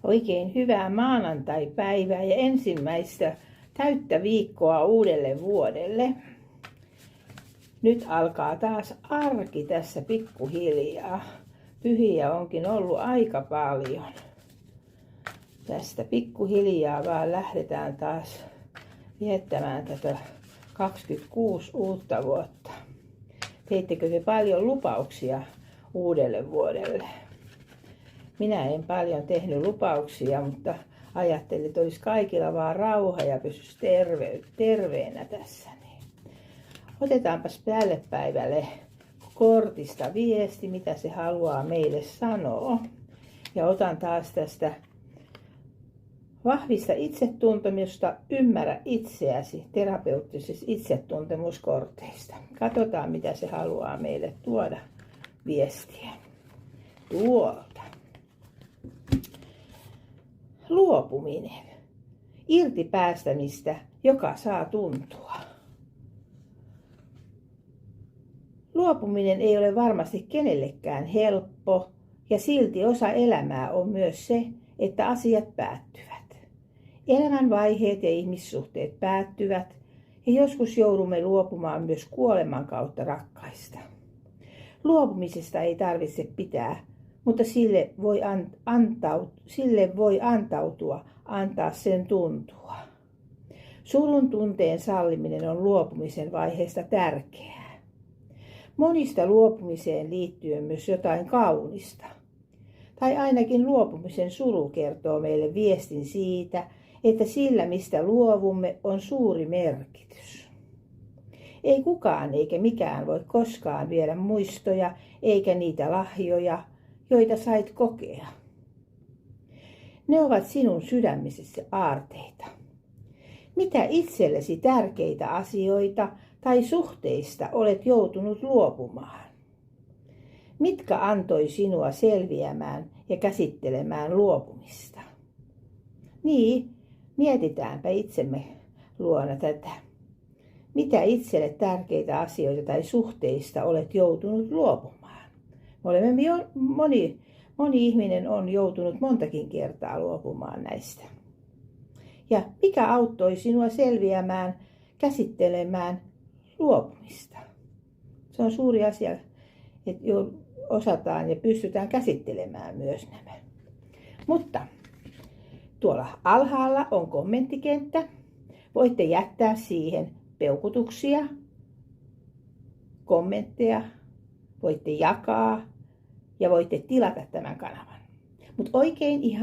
Oikein hyvää maanantai-päivää ja ensimmäistä täyttä viikkoa uudelle vuodelle. Nyt alkaa taas arki tässä pikkuhiljaa. Pyhiä onkin ollut aika paljon. Tästä pikkuhiljaa vaan lähdetään taas viettämään tätä 26 uutta vuotta. Teittekö te paljon lupauksia uudelle vuodelle? Minä en paljon tehnyt lupauksia, mutta ajattelin, että olisi kaikilla vaan rauha ja pysyisi terveenä tässä. Otetaanpas tälle päivälle kortista viesti, mitä se haluaa meille sanoa. Ja otan taas tästä vahvista itsetuntemusta, ymmärrä itseäsi, terapeuttisista itsetuntemuskorteista. Katsotaan, mitä se haluaa meille tuoda viestiä. Tuolta. Luopuminen. Irti päästämistä, joka saa tuntua. Luopuminen ei ole varmasti kenellekään helppo, ja silti osa elämää on myös se, että asiat päättyvät. Elämän vaiheet ja ihmissuhteet päättyvät, ja joskus joudumme luopumaan myös kuoleman kautta rakkaista. Luopumisesta ei tarvitse pitää, mutta sille voi antautua, antaa sen tuntua. Surun tunteen salliminen on luopumisen vaiheesta tärkeää. Monista luopumiseen liittyy myös jotain kaunista. Tai ainakin luopumisen suru kertoo meille viestin siitä, että sillä mistä luovumme on suuri merkitys. Ei kukaan eikä mikään voi koskaan viedä muistoja eikä niitä lahjoja, joita sait kokea. Ne ovat sinun sydämisessä aarteita. Mitä itsellesi tärkeitä asioita tai suhteista olet joutunut luopumaan? Mitkä antoi sinua selviämään ja käsittelemään luopumista? Niin, mietitäänpä itsemme luona tätä. Mitä itselle tärkeitä asioita tai suhteista olet joutunut luopumaan? Moni ihminen on joutunut montakin kertaa luopumaan näistä. Ja mikä auttoi sinua selviämään, käsittelemään luopumista? Se on suuri asia, että osataan ja pystytään käsittelemään myös nämä. Mutta tuolla alhaalla on kommenttikenttä. Voitte jättää siihen peukutuksia, kommentteja, voitte jakaa ja voitte tilata tämän kanavan. Mutta oikein ihan